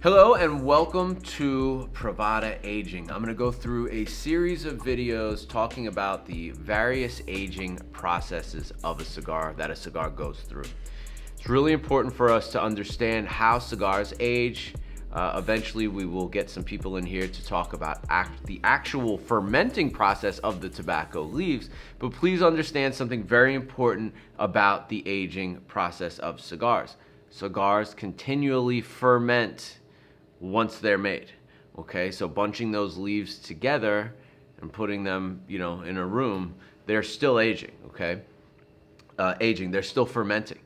Hello and welcome to Pravada Aging. I'm going to go through a series of videos talking about the various aging processes of a cigar that a cigar goes through. It's really important for us to understand how cigars age. Eventually we will get some people in here to talk about the actual fermenting process of the tobacco leaves, but please understand something very important about the aging process of cigars. Cigars continually ferment once they're made. Okay, so bunching those leaves together and putting them, in a room, they're still aging. Okay, they're still fermenting.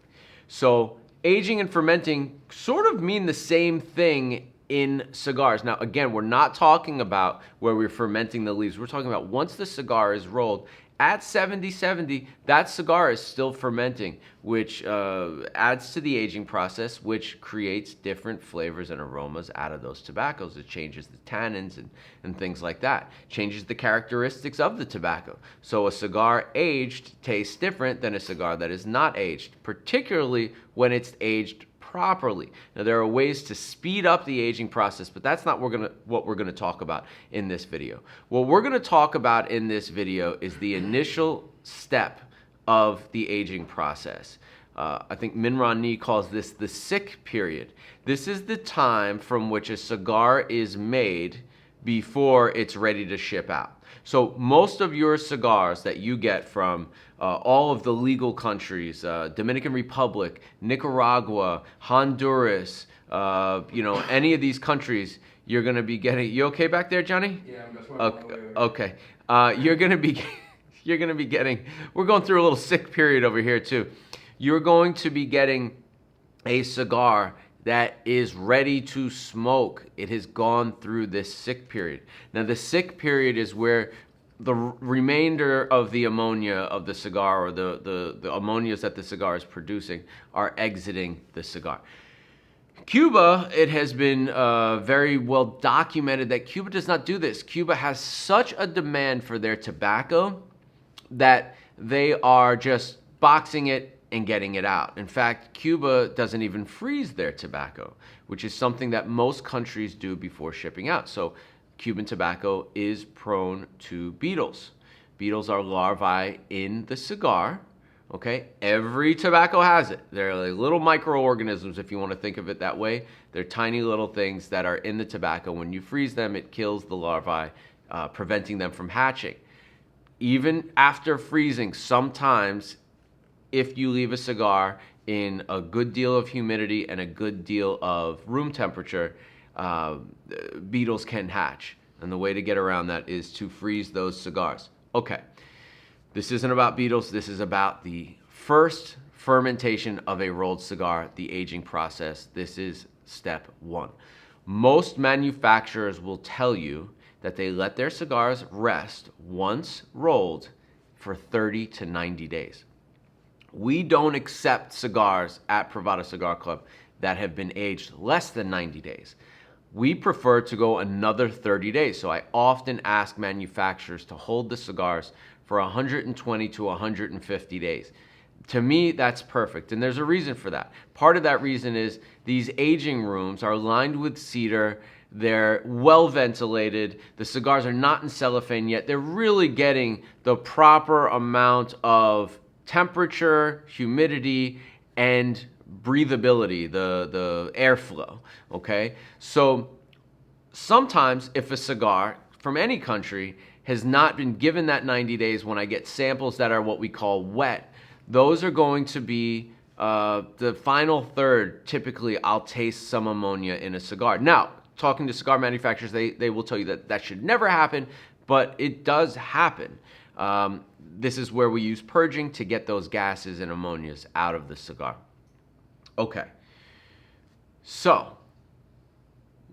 So aging and fermenting sort of mean the same thing in cigars. Now, again, we're not talking about where we're fermenting the leaves. We're talking about once the cigar is rolled at 70, that cigar is still fermenting, which adds to the aging process, which creates different flavors and aromas out of those tobaccos. It changes the tannins and things like that. Changes the characteristics of the tobacco. So a cigar aged tastes different than a cigar that is not aged, particularly when it's aged properly. Now, there are ways to speed up the aging process, but that's not what we're gonna talk about in this video. What we're gonna talk about in this video is the initial step of the aging process. I think Min Ron Nee calls this the sick period. This is the time from which a cigar is made before it's ready to ship out. So most of your cigars that you get from all of the legal countries, Dominican Republic, Nicaragua, Honduras, any of these countries, you're going to be getting. You okay back there, Johnny? Yeah, I'm just okay. You're going to be getting. We're going through a little sick period over here too. You're going to be getting a cigar that is ready to smoke. It has gone through this sick period. Now, the sick period is where the remainder of the ammonia of the cigar, or the ammonias that the cigar is producing, are exiting the cigar. Cuba, it has been very well documented that Cuba does not do this. Cuba has such a demand for their tobacco that they are just boxing it and getting it out. In fact, Cuba doesn't even freeze their tobacco, which is something that most countries do before shipping out. So Cuban tobacco is prone to beetles. Beetles are larvae in the cigar. Okay, every tobacco has it. They're like little microorganisms, if you want to think of it that way. They're tiny little things that are in the tobacco. When you freeze them, it kills the larvae, preventing them from hatching. Even after freezing, sometimes if you leave a cigar in a good deal of humidity and a good deal of room temperature, beetles can hatch. And the way to get around that is to freeze those cigars. Okay, this isn't about beetles. This is about the first fermentation of a rolled cigar, the aging process. This is step one. Most manufacturers will tell you that they let their cigars rest once rolled for 30 to 90 days. We don't accept cigars at Pravada Cigar Club that have been aged less than 90 days. We prefer to go another 30 days. So I often ask manufacturers to hold the cigars for 120 to 150 days. To me, that's perfect. And there's a reason for that. Part of that reason is these aging rooms are lined with cedar. They're well ventilated. The cigars are not in cellophane yet. They're really getting the proper amount of temperature, humidity, and breathability, the airflow, okay? So sometimes if a cigar from any country has not been given that 90 days, when I get samples that are what we call wet, those are going to be the final third. Typically, I'll taste some ammonia in a cigar. Now, talking to cigar manufacturers, they will tell you that that should never happen, but it does happen. This is where we use purging to get those gases and ammonias out of the cigar. Okay, so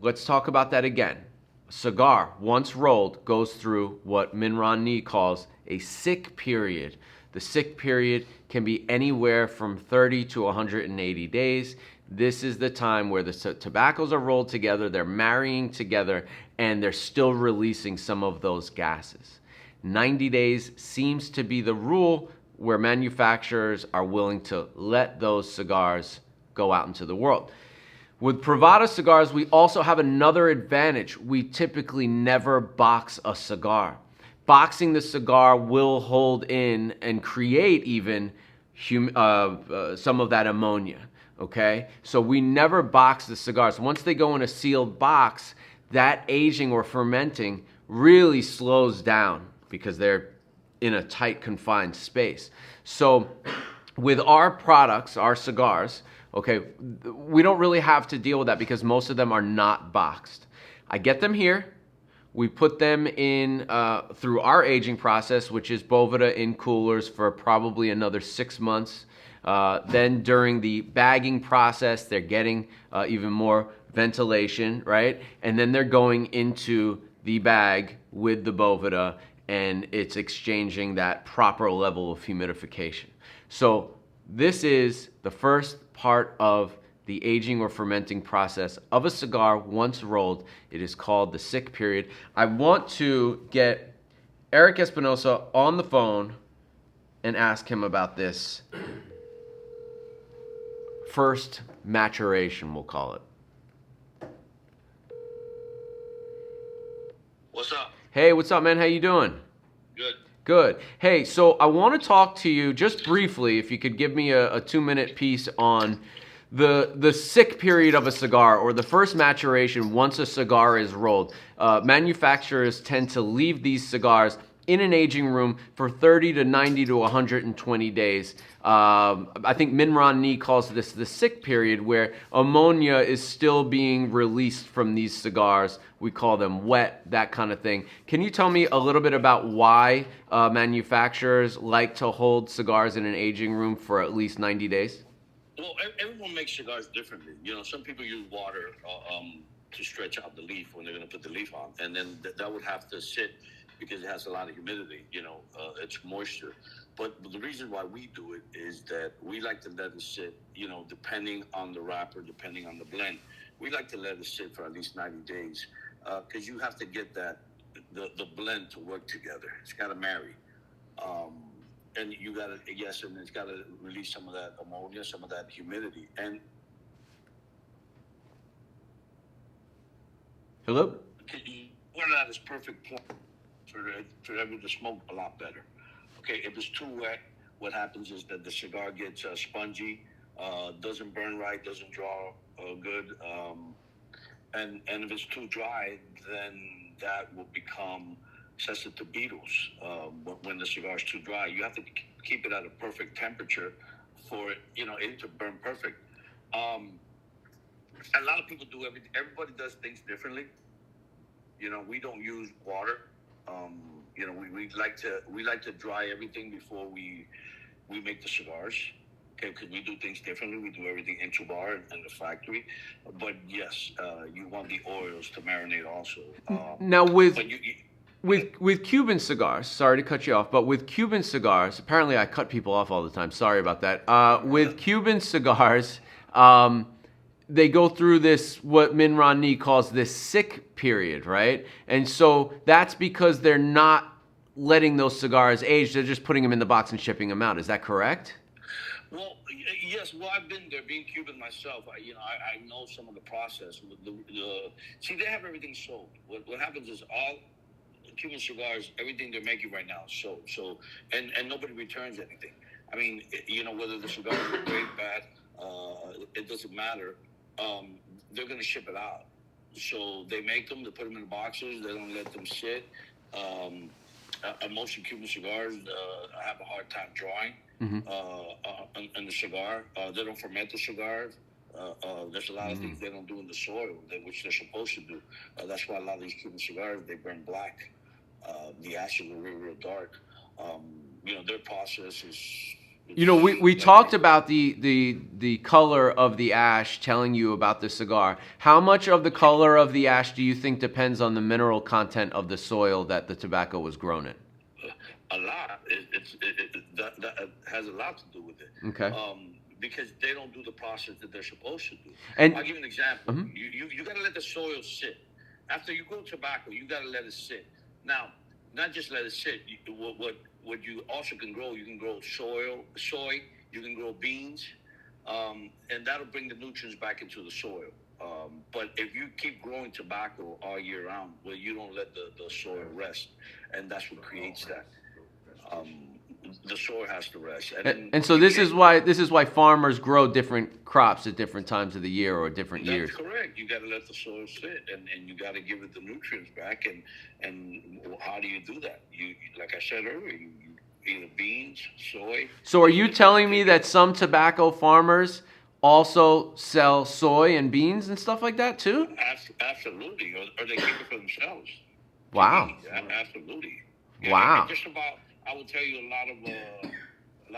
let's talk about that again. A cigar, once rolled, goes through what Min Ron Nee calls a sick period. The sick period can be anywhere from 30 to 180 days. This is the time where the tobaccos are rolled together, they're marrying together, and they're still releasing some of those gases. 90 days seems to be the rule where manufacturers are willing to let those cigars go out into the world. With Privada cigars, we also have another advantage. We typically never box a cigar. Boxing the cigar will hold in and create even some of that ammonia. Okay, so we never box the cigars. Once they go in a sealed box, that aging or fermenting really slows down because they're in a tight, confined space. So with our products, our cigars, okay, we don't really have to deal with that because most of them are not boxed. I get them here. We put them in through our aging process, which is Boveda in coolers for probably another 6 months. Then during the bagging process, they're getting even more ventilation, right? And then they're going into the bag with the Boveda, and it's exchanging that proper level of humidification. So this is the first part of the aging or fermenting process of a cigar once rolled. It is called the sick period. I want to get Eric Espinosa on the phone and ask him about this first maturation, we'll call it. What's up? Hey, what's up, man? How you doing? Good. Good. Hey, so I want to talk to you just briefly, if you could give me a 2-minute piece on the sick period of a cigar, or the first maturation once a cigar is rolled. Manufacturers tend to leave these cigars in an aging room for 30 to 90 to 120 days. I think Min Ron Nee calls this the sick period, where ammonia is still being released from these cigars. We call them wet, that kind of thing. Can you tell me a little bit about why manufacturers like to hold cigars in an aging room for at least 90 days? Well, everyone makes cigars differently. You know, some people use water to stretch out the leaf when they're going to put the leaf on, and then that would have to sit because it has a lot of humidity. You know, it's moisture. But the reason why we do it is that we like to let it sit. You know, depending on the wrapper, depending on the blend, we like to let it sit for at least 90 days because you have to get the blend to work together. It's got to marry. And you got to, yes, and it's got to release some of that ammonia, some of that humidity. And Hello? we're at this perfect point for everyone to smoke a lot better. Okay, if it's too wet, what happens is that the cigar gets spongy, doesn't burn right, doesn't draw good. And if it's too dry, then that will become sensitive to beetles when the cigar is too dry. You have to keep it at a perfect temperature for it, it to burn perfect. A lot of people do everything. Everybody does things differently. We don't use water. We like to dry everything before we make the cigars. Okay, because we do things differently. We do everything in bar in the factory. But yes, you want the oils to marinate also. Now with Cuban cigars, sorry to cut you off, but with Cuban cigars, apparently I cut people off all the time. Sorry about that. With Cuban cigars, they go through this, what Min Ron Nee calls this sick period, right? And so that's because they're not letting those cigars age. They're just putting them in the box and shipping them out. Is that correct? Well, yes. Well, I've been there, being Cuban myself. I know some of the process. See, they have everything sold. What happens is all Cuban cigars, everything they're making right now is sold. So, and nobody returns anything. I mean, whether the cigar is great, bad, it doesn't matter. They're going to ship it out. So they make them, they put them in boxes. They don't let them sit. Most Cuban cigars have a hard time drawing. In the cigar. They don't ferment the cigars. There's a lot of things they don't do in the soil, which they're supposed to do. That's why a lot of these Cuban cigars, they burn black. The ashes are real dark. Their process is... we talked about the color of the ash telling you about the cigar. How much of the color of the ash do you think depends on the mineral content of the soil that the tobacco was grown in? A lot. That has a lot to do with it. Okay. Because they don't do the process that they're supposed to do. And I'll give you an example. You got to let the soil sit. After you grow tobacco, you got to let it sit. Now, not just let it sit. What you also can grow, you can grow soy, you can grow beans, and that'll bring the nutrients back into the soil. But if you keep growing tobacco all year round, well, you don't let the soil rest, and that's what creates that. Um, the soil has to rest, and then And so you can't. this is why farmers grow different crops at different times of the year or different That's years. correct. You got to let the soil sit, and you got to give it the nutrients back. And how do you do that? You, like I said earlier, you either beans, soy. So are You you just telling me take that it. some tobacco farmers also sell soy and beans and stuff like that too? Absolutely, or they keep it for themselves to Wow. eat. Absolutely. Yeah, and Wow. just about. I will tell you a lot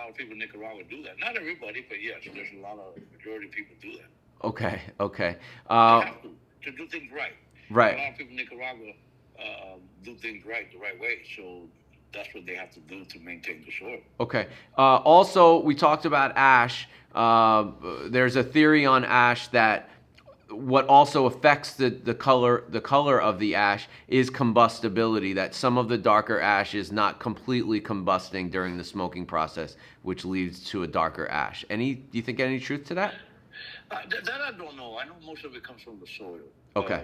of people in Nicaragua do that. Not everybody, but yes, there's a lot of majority of people do that. Okay. Okay. They Uh, have to do things right. And a right. lot of people in Nicaragua do things right the right way. So that's what they have to do to maintain the soil. Okay. Also, we talked about ash. There's a theory on ash that what also affects the color of the ash is combustibility. That some of the darker ash is not completely combusting during the smoking process, which leads to a darker ash. Do you think any truth to that? That I don't know. I know most of it comes from the soil. Okay.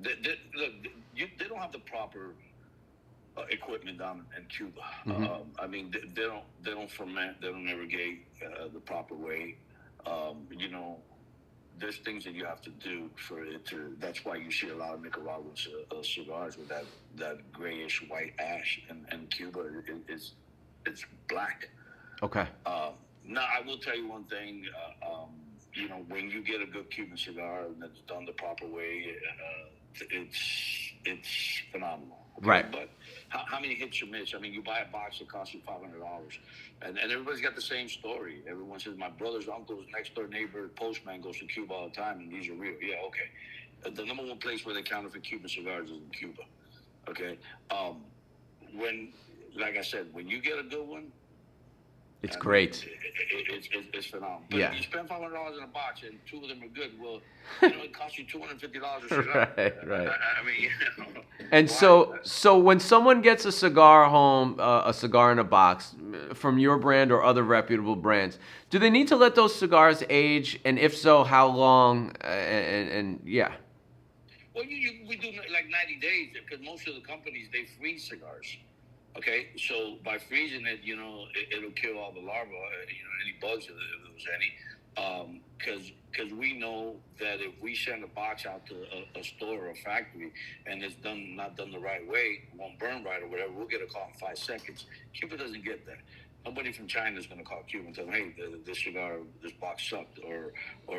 Look, they don't have the proper equipment down in Cuba. Mm-hmm. I mean, they don't ferment. They don't irrigate the proper way. You know, there's things that you have to do for it to. That's why you see a lot of Nicaraguan cigars with that grayish white ash, and Cuba it's black. Okay. Now I will tell you one thing. You know, when you get a good Cuban cigar and it's done the proper way, it's phenomenal. Okay? Right. But how many hits you miss? I mean, you buy a box that costs you $500, and everybody's got the same story. Everyone says my brother's uncle's next door neighbor postman goes to Cuba all the time, and these are real. Yeah, okay. The number one place where they counterfeit Cuban cigars is in Cuba. Okay. When, like I said, when you get a good one. It's I mean, great. it's phenomenal. But Yeah. if you spend $500 in a box and two of them are good, well, you know, it costs you $250 a cigar. Right. I mean, you know. And so when someone gets a cigar home, a cigar in a box from your brand or other reputable brands, do they need to let those cigars age? And if so, how long? And yeah. Well, we do like 90 days because most of the companies, they freeze cigars. Okay, so by freezing it, you know, it'll kill all the larvae, you know, any bugs if there was any. Because we know that if we send a box out to a store or a factory and it's not done the right way, won't burn right or whatever, we'll get a call in 5 seconds. Cuba doesn't get that. Nobody from China is going to call Cuba and tell them, hey, this cigar, this box sucked, or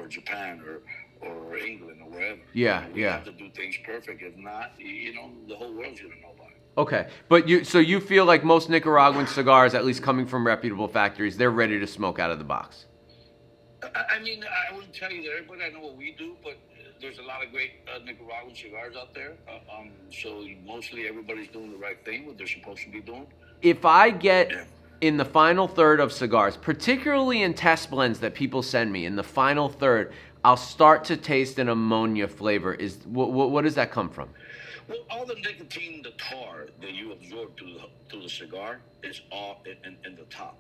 Japan, or England, or wherever. Yeah, we yeah. have to do things perfect. If not, you know, the whole world's going to know about it. Okay, but you feel like most Nicaraguan cigars, at least coming from reputable factories, they're ready to smoke out of the box. I mean, I wouldn't tell you that everybody I know what we do, but there's a lot of great Nicaraguan cigars out there. So mostly everybody's doing the right thing, what they're supposed to be doing. If I get in the final third of cigars, particularly in test blends that people send me, in the final third, I'll start to taste an ammonia flavor. What does that come from? Well, all the nicotine, the tar that you absorb through the cigar is all in the top.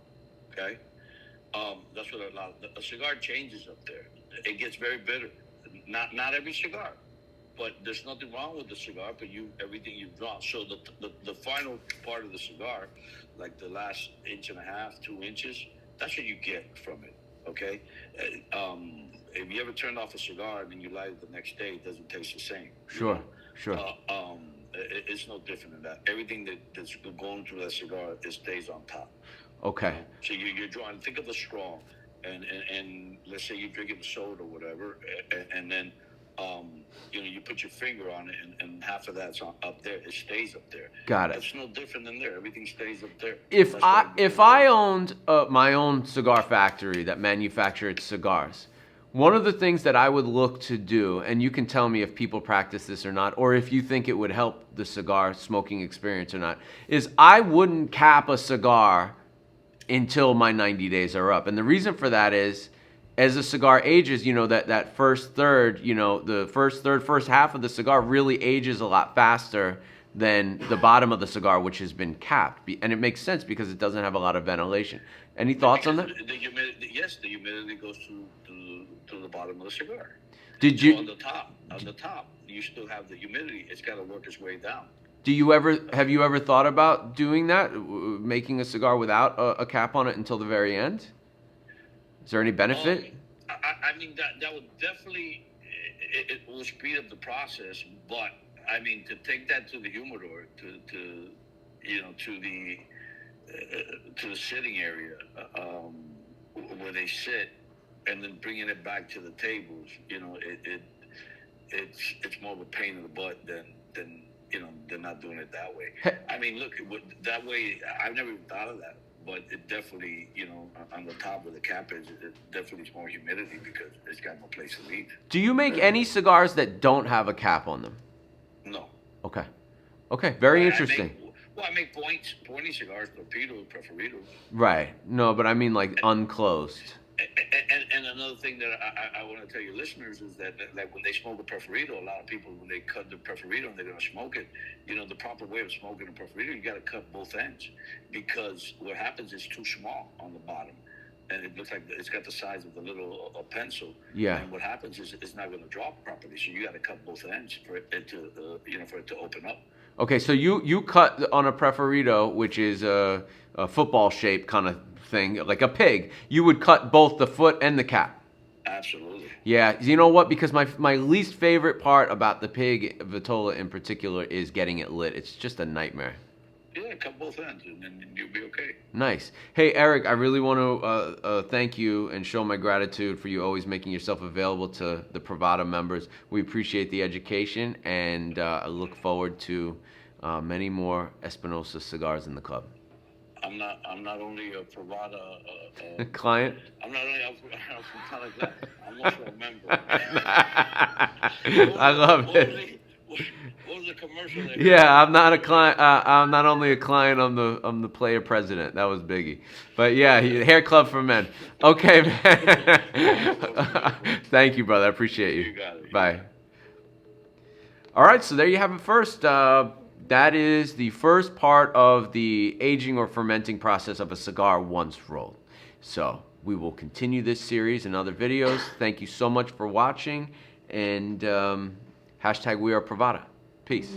Okay, that's what a cigar changes up there. It gets very bitter. Not every cigar, but there's nothing wrong with the cigar. But everything you've drawn. So the final part of the cigar, like the last inch and a half, 2 inches, that's what you get from it. Okay. If you ever turned off a cigar and then you light it the next day, it doesn't taste the same. Sure. You know? Sure. It's no different than that. Everything that's going through that cigar, it stays on top. Okay. So you're drawing. Think of a straw, and let's say you're drinking soda or whatever, and then you know, you put your finger on it, and half of that's up there. It stays up there. Got it. That's no different than there. Everything stays up there. If I owned my own cigar factory that manufactured cigars, one of the things that I would look to do, and you can tell me if people practice this or not, or if you think it would help the cigar smoking experience or not, is I wouldn't cap a cigar until my 90 days are up. And the reason for that is, as a cigar ages, you know, that first third, you know, the first half of the cigar really ages a lot faster than the bottom of the cigar, which has been capped. And it makes sense because it doesn't have a lot of ventilation. Any thoughts on that? The humidity, yes, the humidity goes to the bottom of the cigar. Did So you on the top, you still have the humidity. It's got to work its way down. have you ever thought about doing that, making a cigar without a cap on it until the very end? Is there any benefit? I mean that would definitely it will speed up the process, but I mean to take that to the humidor to you know to the sitting area where they sit, and then bringing it back to the tables, you know, it's more of a pain in the butt than you know, they're not doing it that way. I mean, look, that way, I've never even thought of that, but it definitely, you know, on the top where the cap is, it definitely is more humidity because it's got no place to leave. Do you make any cigars that don't have a cap on them? No. Okay. Okay, very interesting. I make pointy cigars, torpedoes, preferidos. Right. No, but I mean like unclosed. And another thing that I want to tell your listeners is that like when they smoke a preferido, a lot of people, when they cut the preferido and they're going to smoke it, you know, the proper way of smoking a preferido, you got to cut both ends, because what happens is too small on the bottom, and it looks like it's got the size of a little pencil. Yeah. And what happens is it's not going to drop properly, so you got to cut both ends for it to you know, for it to open up. Okay, so you cut on a preferido, which is a football shape kind of thing, like a pig. You would cut both the foot and the cap. Absolutely. Yeah, you know what? Because my least favorite part about the pig Vitola in particular is getting it lit. It's just a nightmare. Yeah, cut both ends, and then you'll be okay. Nice. Hey, Eric, I really want to thank you and show my gratitude for you always making yourself available to the Pravada members. We appreciate the education, and I look forward to many more Espinosa cigars in the club. I'm not only a Pravada client. I'm not only a like that. I'm also a member. I love it. What was the commercial there? Yeah, I'm not a client. I'm not only a client. I'm the player president. That was Biggie. But yeah, hair club for men. Okay, man. Thank you, brother. I appreciate you. You got it. Bye. All right, so there you have it first. That is the first part of the aging or fermenting process of a cigar once rolled. So we will continue this series in other videos. Thank you so much for watching, and #WeArePravada. Peace.